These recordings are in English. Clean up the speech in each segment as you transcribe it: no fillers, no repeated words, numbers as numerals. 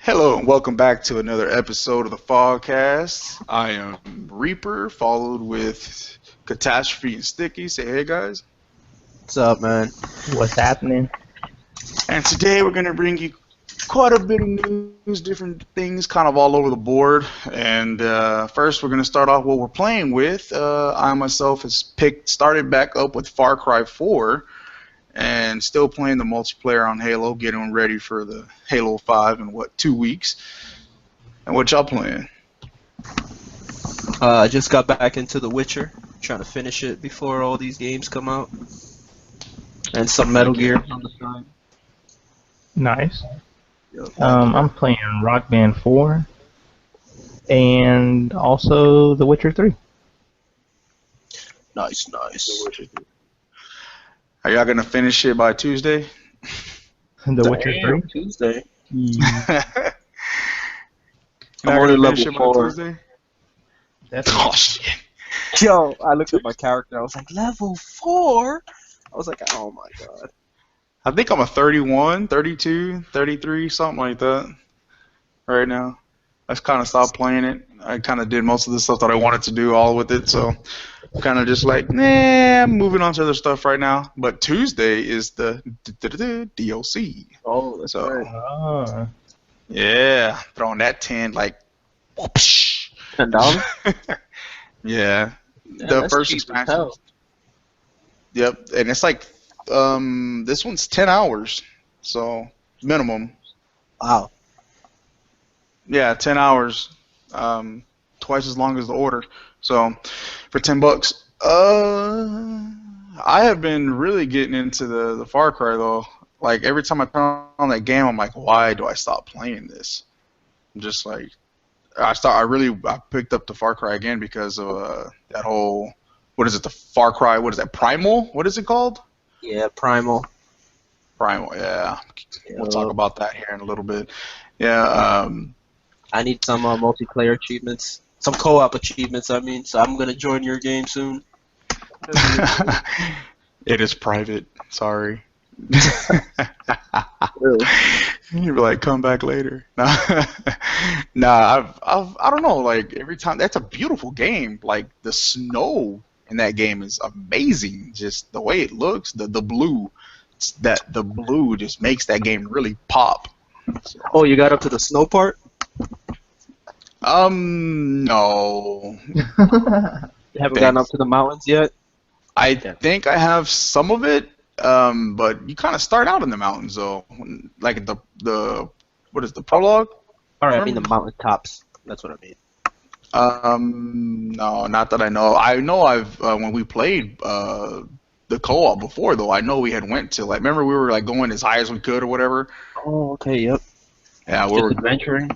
Hello and welcome back to another episode of the FogCast. I am Reaper, followed with Catastrophe and Sticky. Say hey, guys. What's up, man? What's happening? And today we're going to bring you quite a bit of news, different things kind of all over the board. And first we're going to start off what we're playing with. I myself has started back up with Far Cry 4 and still playing the multiplayer on Halo, getting ready for the Halo 5 in, 2 weeks? And what y'all playing? I just got back into The Witcher, trying to finish it before all these games come out. And some Metal Gear on the side. Nice. I'm playing Rock Band 4 and also The Witcher 3. Nice. Are y'all gonna finish it by Tuesday? The Witcher 3? Tuesday. I'm already level 4. Oh shit! Yo, I looked at my character. I was like, level 4? I was like, oh my god. I think I'm a 31, 32, 33, something like that right now. I just kind of stopped playing it. I kind of did most of the stuff that I wanted to do all with it, so I'm kind of just like, nah, I'm moving on to other stuff right now. But Tuesday is the DLC. Oh, that's right. Yeah, throwing that 10 like, whoopsh. $10? Yeah, the first expansion. Yep, and it's like, this one's 10 hours, so minimum. Wow. Yeah, 10 hours, twice as long as the order. So, for $10. I have been really getting into the Far Cry though. Like every time I turn on that game, I'm like, why do I stop playing this? I'm just like, I picked up the Far Cry again because of that whole, what is it? The Far Cry, what is that? Primal? What is it called? Yeah, Primal. Primal, yeah. We'll talk about that here in a little bit. Yeah. I need some multiplayer achievements. Some co-op achievements, I mean, so I'm going to join your game soon. It is private. Sorry. Really? You'd be like, come back later. Nah, I don't know. Like every time, that's a beautiful game. Like the snow in that game is amazing. Just the way it looks, the blue, the blue just makes that game really pop. So. Oh, you got up to the snow part? No. You haven't gotten up to the mountains yet? I think I have some of it, but you kind of start out in the mountains, though. Like what is the prologue? Alright, I mean the mountain tops. That's what I mean. No, not that I know. I know when we played the co-op before, though, I know we had went to, like, remember we were, like, going as high as we could or whatever? Oh, okay, yep. Yeah, we were adventuring.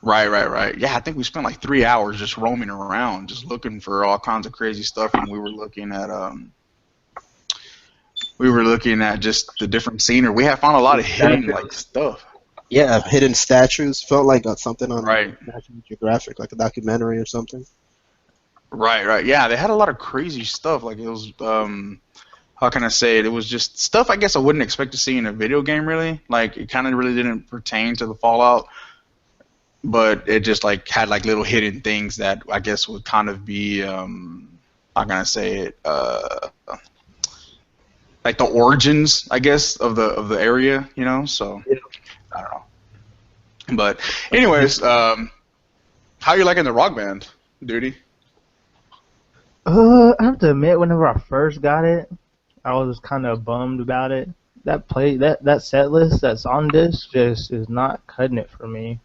Right. Yeah, I think we spent like 3 hours just roaming around, just looking for all kinds of crazy stuff, and we were looking at just the different scenery. We had found a lot of hidden like stuff. Yeah, hidden statues. Felt like something on National Geographic, like a documentary or something. Right. Yeah, they had a lot of crazy stuff. Like it was, how can I say it? It was just stuff I guess I wouldn't expect to see in a video game. Really, like it kind of really didn't pertain to the Fallout. But it just like had like little hidden things that I guess would kind of be how can I say it, like the origins I guess of the area, you know. So yeah. I don't know. But anyways, how you liking the Rock Band, Duty? I have to admit, whenever I first got it, I was kind of bummed about it. That set list that's on this just is not cutting it for me.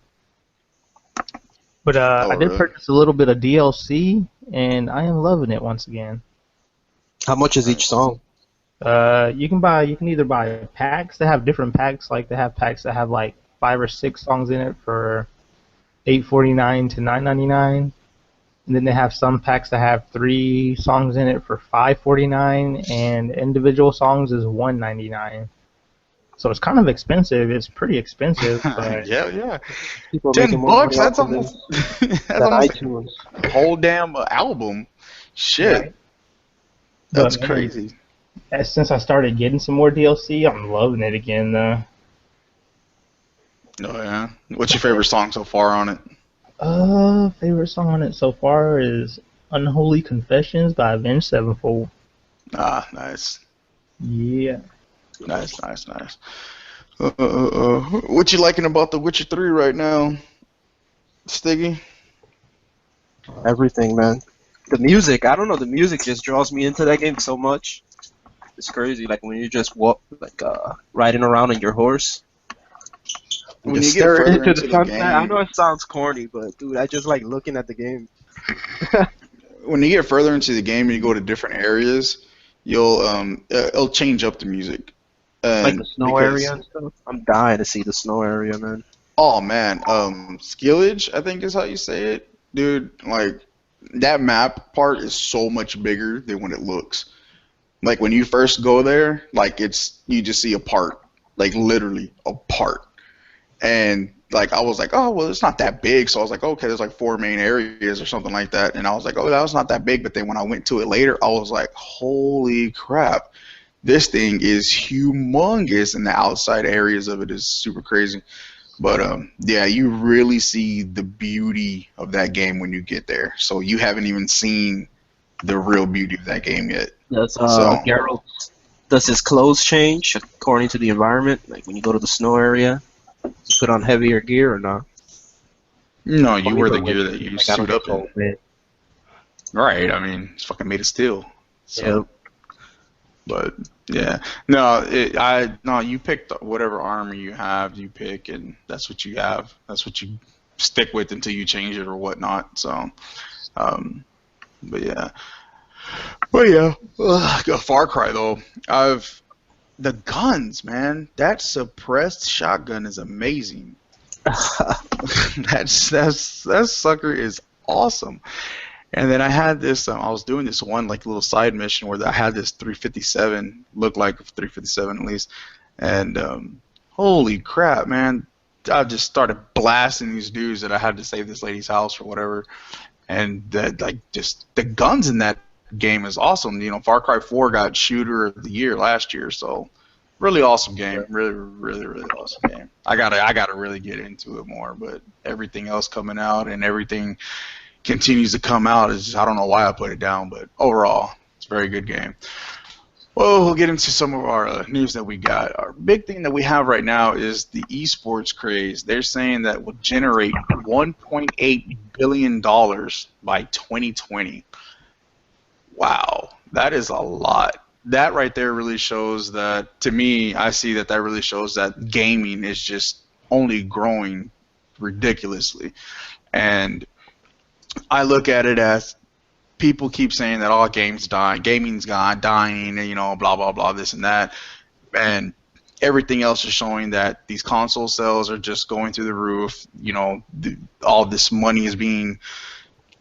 But I did purchase a little bit of DLC, and I am loving it once again. How much is each song? You can either buy packs. They have different packs. Like they have packs that have like 5 or 6 songs in it for $8.49 to $9.99, and then they have some packs that have 3 songs in it for $5.49, and individual songs is $1.99. So it's kind of expensive. It's pretty expensive. But yeah. People $10. That's almost iTunes. A whole damn album. Shit. Right. That's crazy. Since I started getting some more DLC, I'm loving it again. Oh yeah. What's your favorite song so far on it? Favorite song on it so far is "Unholy Confessions" by Avenged Sevenfold. Ah, nice, Yeah. nice. What you liking about The Witcher 3 right now, Stiggy? Everything, man. The music, I don't know, the music just draws me into that game so much. It's crazy. Like when you just walk, like riding around on your horse, and When just you get stare further into the into the sunset. I know game, it sounds corny, but dude, I just like looking at the game. when you get further into the game and you go to different areas, you'll it'll change up the music, Like the and snow area because and stuff. I'm dying to see the snow area, man. oh man, Skillage, I think is how you say it, dude. Like that map part is so much bigger than what it looks. Like when you first go there, like it's you just see a part, like literally a part. And like I was like, oh well, it's not that big. So I was like, okay, there's like four main areas or something like that. And I was like, oh, that was not that big. But then when I went to it later, I was like, holy crap, this thing is humongous, and the outside areas of it is super crazy. But yeah, you really see the beauty of that game when you get there. So you haven't even seen the real beauty of that game yet. Does So Geralt, does his clothes change according to the environment? Like when you go to the snow area, you put on heavier gear or not? no, you Only wear the the gear winter. that you Like I don't suit get up in. cold, man. Right. I mean, it's fucking made of steel. Yeah. So, but yeah, no, no, you pick whatever armor you have, you pick, and that's what you have. That's what you stick with until you change it or whatnot. So, um, but yeah, Far Cry though. The guns, man. That suppressed shotgun is amazing. That sucker is awesome. And then I had this. I was doing this one like little side mission where I had this 357, looked like a 357 at least, and holy crap, man! I just started blasting these dudes that I had to save this lady's house or whatever, and that like just the guns in that game is awesome. You know, Far Cry 4 got Shooter of the Year last year, so really awesome game. Really awesome game. I gotta really get into it more, but everything else coming out and everything continues to come out. Is I don't know why I put it down, but overall, it's a very good game. Well, we'll get into some of our news that we got. Our big thing that we have right now is the esports craze. They're saying that will generate $1.8 billion by 2020. Wow, that is a lot. That right there really shows that, to me, I see that really shows that gaming is just only growing ridiculously. And I look at it as people keep saying that all gaming's dying, and blah blah blah, this and that, and everything else is showing that these console sales are just going through the roof. All this money is being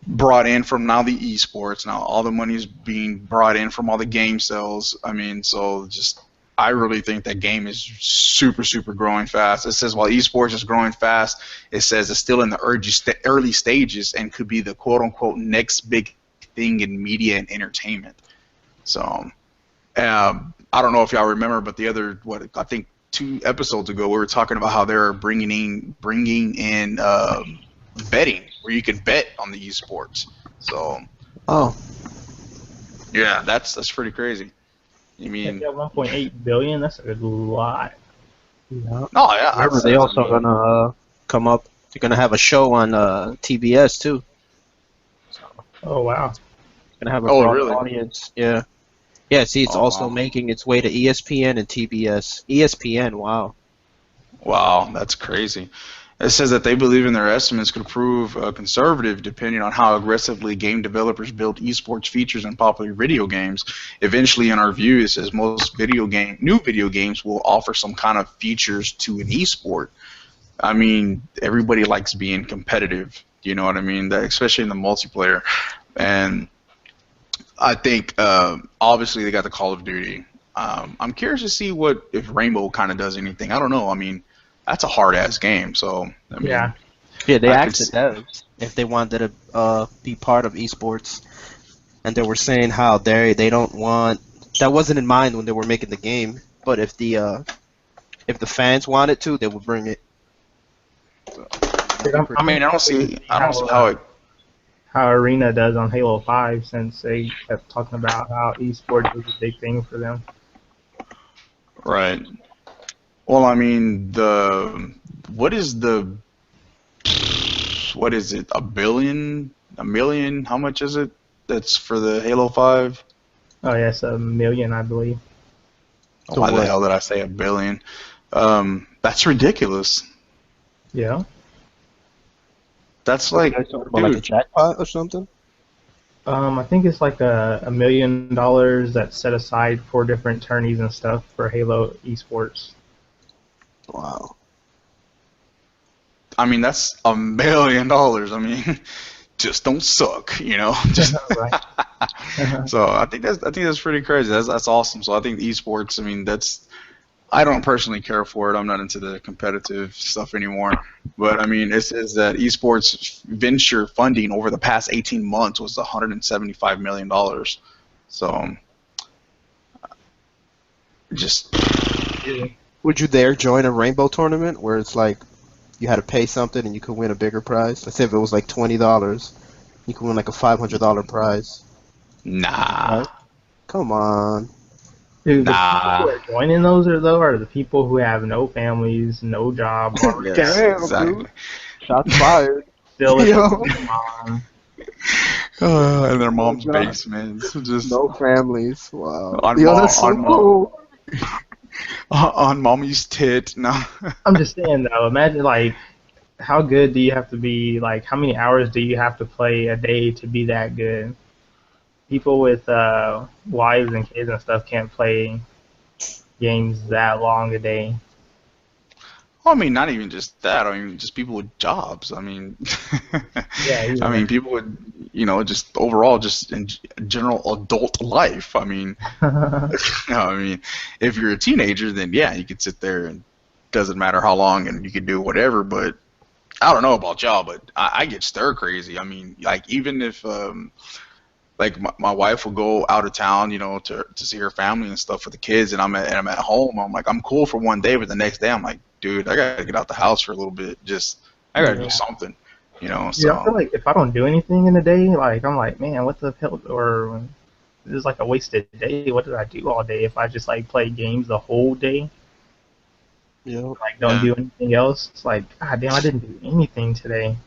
brought in from now the esports. Now all the money is being brought in from all the game sales. I mean, so just I really think that game is super growing fast. It says while esports is growing fast, it says it's still in the early stages and could be the quote unquote next big thing in media and entertainment. So I don't know if y'all remember, but the other I think 2 episodes ago we were talking about how they're bringing in betting where you can bet on the esports. So Oh, yeah, that's pretty crazy. You mean? Yeah, 1.8 billion. That's a lot. yeah. Oh yeah. Remember, they also gonna come up. They're gonna have a show on TBS too. Oh wow. Gonna have a Oh, broad really? audience. Yeah. Yeah. See, it's Oh, also wow. making its way to ESPN and TBS. ESPN. Wow. Wow, that's crazy. It says that they believe in their estimates could prove conservative depending on how aggressively game developers build esports features in popular video games. Eventually, in our view, it says most new video games will offer some kind of features to an esport. I mean, everybody likes being competitive. You know what I mean? Especially in the multiplayer. And I think obviously they got the Call of Duty. I'm curious to see if Rainbow kind of does anything. I don't know. I mean, that's a hard ass game. So I mean, Yeah. Yeah, they I asked could the devs if they wanted to be part of esports, and they were saying how they don't want that wasn't in mind when they were making the game. But if the fans wanted to, they would bring it. Dude, I'm, I I'm mean, interested to see I don't see how it. how Arena does on Halo 5 since they kept talking about how esports was a big thing for them. Right. Well, I mean, what is the what is it? A billion? A million? How much is it? That's for the Halo 5? Oh yeah, it's 1 million, I believe. To Why the what? hell did I say a billion? That's ridiculous. Yeah. That's What you like, guys talking about, like a dude, jackpot or something? I think it's like $1 million that's set aside for different tourneys and stuff for Halo esports. Wow. I mean, that's $1 million. I mean, just don't suck, you know. Just Right. so I think that's pretty crazy. That's awesome. So I think esports. I mean, that's I don't personally care for it. I'm not into the competitive stuff anymore. But I mean, it says that esports venture funding over the past 18 months was $175 million. So just Would you dare join a rainbow tournament where it's like you had to pay something and you could win a bigger prize? Let's say if it was like $20, you could win like a $500 prize. nah, Right? Come on. Dude, the people who nah. are joining those are the people who have no families, no job, are Yes, Damn, exactly. dude. Shots fired. still living Yo. with their mom. In their Oh mom's god. basement, just No families. Wow. on Yo, that's so cool. on mommy's tit. No. I'm just saying though, imagine like how good do you have to be? Like how many hours do you have to play a day to be that good? People with wives and kids and stuff can't play games that long a day. Well, I mean, not even just that. I mean, just people with jobs. I mean, Yeah, I either. mean, people would, just overall, just in general adult life. I mean, I mean, if you're a teenager, then yeah, you could sit there and doesn't matter how long, and you could do whatever. But I don't know about y'all, but I get stir crazy. I mean, like even if like my wife will go out of town, to see her family and stuff with the kids, and I'm at home. I'm like, I'm cool for one day, but the next day I'm like, dude, I gotta get out the house for a little bit. Just I gotta do Yeah. something, Yeah, I feel So like if I don't do anything in a day, like I'm like, man, what the hell? Or this is like a wasted day. What did I do all day? If I just like play games the whole day, Yo. like don't yeah, do anything else, it's like, god damn, I didn't do anything today.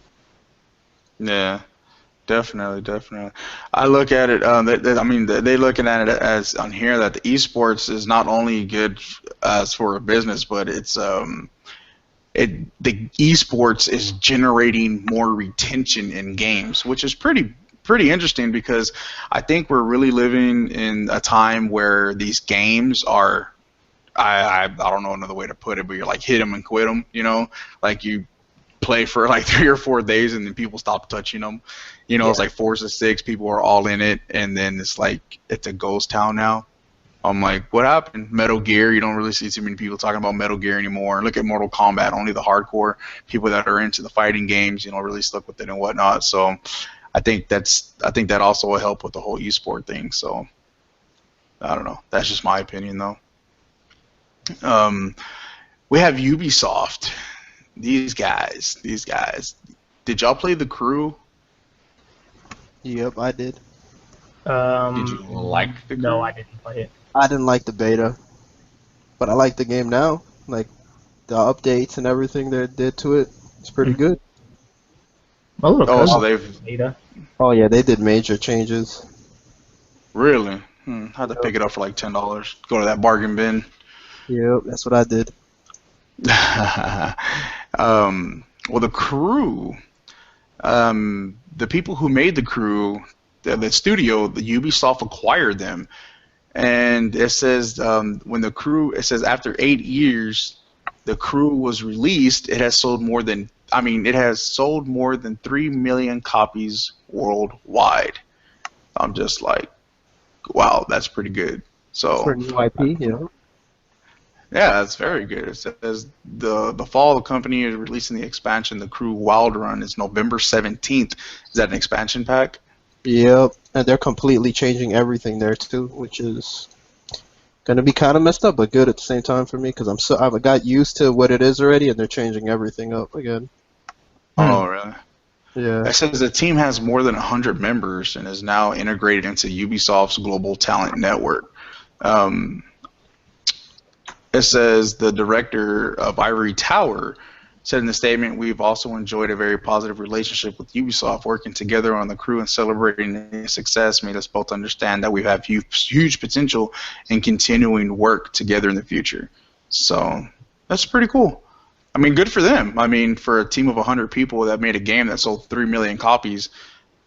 yeah. Definitely, definitely. I look at it. I mean, they looking at it as on here that the esports is not only good as for a business, but the esports is generating more retention in games, which is pretty interesting because I think we're really living in a time where these games are. I don't know another way to put it, but you're like hit them and quit them. Like you play for like 3 or 4 days and then people stop touching them. Yeah. It's like Forza 6, people are all in it, and then it's like it's a ghost town now. I'm like, what happened? Metal Gear, you don't really see too many people talking about Metal Gear anymore. Look at Mortal Kombat, only the hardcore people that are into the fighting games, really stuck with it and whatnot. So I think that also will help with the whole esport thing. So I don't know. That's just my opinion though. We have Ubisoft. These guys. Did y'all play The Crew? Yep, I did. Did you like The Crew? No, I didn't play it. I didn't like the beta, but I like the game now. Like the updates and everything they did to it. It's pretty good. My little Oh, so cousin they've Ada. Oh yeah, they did major changes. really. Had to pick it up for like $10. Go to that bargain bin. Yep, that's what I did. Well, The Crew. The people who made The Crew, the studio, the Ubisoft acquired them. And it says it says after 8 years, The Crew was released. It has sold more than 3 million copies worldwide. I'm just like, wow, that's pretty good. So For new IP, yeah. yeah, that's very good. It says the fall the company is releasing the expansion, The Crew Wild Run. It's November 17th. Is that an expansion pack? Yep, and they're completely changing everything there too, which is gonna be kind of messed up, but good at the same time for me because I've got used to what it is already, and they're changing everything up again. Oh, really? Yeah. It says the team has more than 100 members and is now integrated into Ubisoft's global talent network. Um, it says the director of Ivory Tower said in the statement, "We've also enjoyed a very positive relationship with Ubisoft. Working together on the crew and celebrating their success made us both understand that we have huge potential in continuing work together in the future." So that's pretty cool. I mean, good for them. I mean, for a team of 100 people that made a game that sold 3 million copies,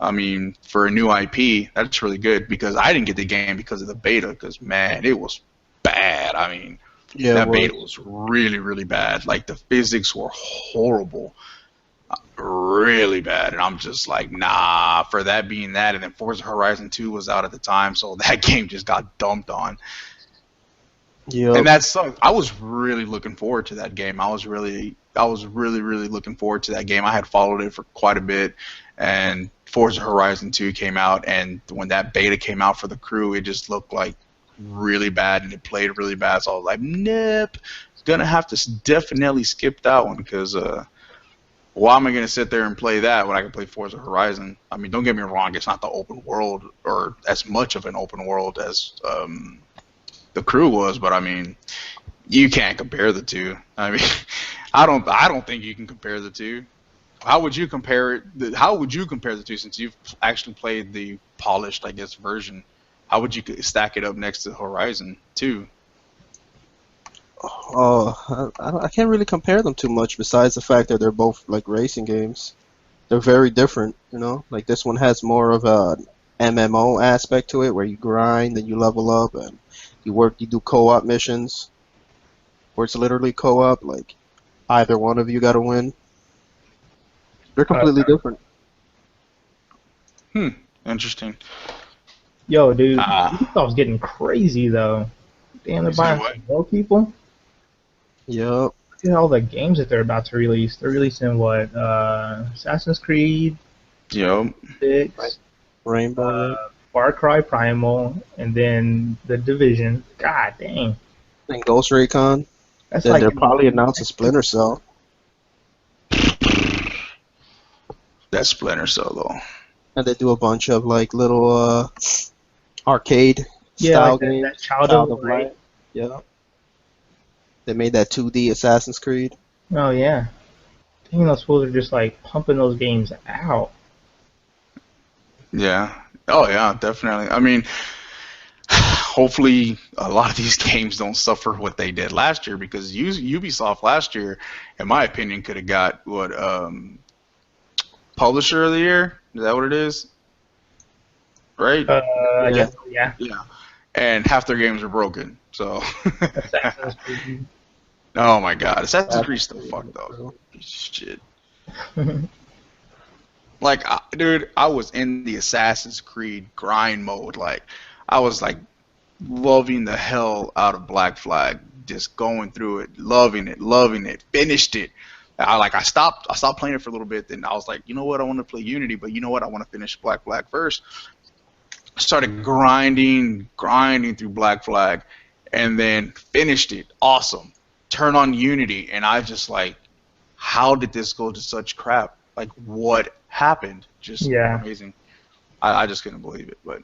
I mean, for a new IP, that's really good because I didn't get the game because of the beta because, man, it was bad. I mean, Yeah, that well, beta was really, really bad. Like, the physics were horrible, really bad. And I'm just like, nah, for that being that. And then Forza Horizon 2 was out at the time, so that game just got dumped on. yep. And that sucked. I was really looking forward to that game. I was really, really looking forward to that game. I had followed it for quite a bit, and Forza Horizon 2 came out, and when that beta came out for the crew, it just looked like really bad, and it played really bad. So I was like, nope, gonna have to definitely skip that one because why am I gonna sit there and play that when I can play Forza Horizon? I mean, don't get me wrong, it's not the open world or as much of an open world as the crew was, but I mean, you can't compare the two. I mean, I don't think you can compare the two. How would you compare it? How would you compare the two since you've actually played the polished, I guess, version? How would you stack it up next to Horizon 2? I can't really compare them too much besides the fact that they're both like racing games. They're very different, you know? Like this one has more of a MMO aspect to it where you grind and you level up and you do co-op missions where it's literally co-op, like either one of you gotta win. They're completely different. Interesting. Yo, dude, Ah, Ubisoft's getting crazy though. Damn, they're you said buying what? some more people. Yep. Look at all the games that they're about to release. They're releasing what? Assassin's Creed Yep. 6, Rainbow, right? Far Cry Primal, and then The Division. God dang. And Ghost Recon. That's Then like they'll probably announce a Splinter Cell. That Splinter Cell though. And they do a bunch of like little arcade yeah, style like games. that Child Child of of Light. Light. Yeah. They made that 2D Assassin's Creed. Oh yeah. Dang, those fools are just like pumping those games out. Yeah. Oh yeah, definitely. I mean, hopefully a lot of these games don't suffer what they did last year because Ubisoft last year, in my opinion, could have got what Publisher of the Year. Is that what it is? Right? I Yeah. guess yeah. Yeah. And half their games are broken. So. Assassin's Creed. Oh my God, Assassin's Creed Assassin's still Creed, fucked up. bro. Shit. Like, dude, I was in the Assassin's Creed grind mode. Like, I was like loving the hell out of Black Flag, just going through it, loving it, finished it. I stopped playing it for a little bit. Then I was like, you know what, I want to play Unity, but you know what, I want to finish Black Flag first. Started grinding through Black Flag, and then finished it. Awesome. Turn on Unity, and I just like, how did this go to such crap? Like, what happened? Just Yeah. amazing. I just couldn't believe it. But